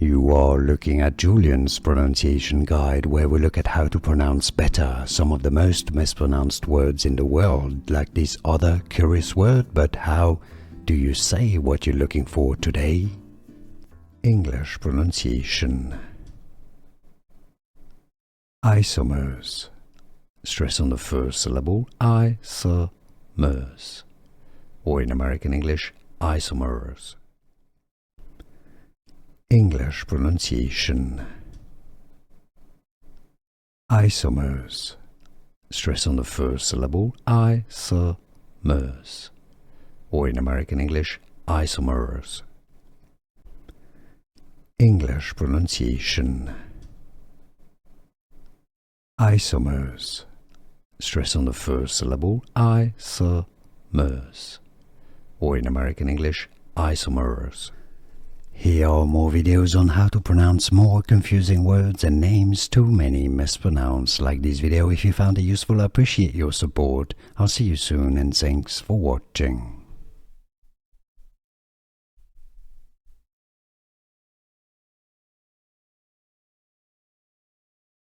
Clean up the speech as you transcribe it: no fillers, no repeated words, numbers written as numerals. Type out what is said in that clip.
You are looking at Julian's pronunciation guide, where we look at how to pronounce better some of the most mispronounced words in the world, like this other curious word. But how do you say what you're looking for today? English pronunciation. Isomers. Stress on the first syllable, isomers. Or in American English, isomers. English pronunciation. Isomers. Stress on the first syllable, isomers. Or in American English, isomers. English pronunciation. Isomers. Stress on the first syllable, isomers. Or in American English, isomers. Here are more videos on how to pronounce more confusing words and names too many mispronounced. Like this video if you found it useful. I appreciate your support. I'll see you soon and thanks for watching.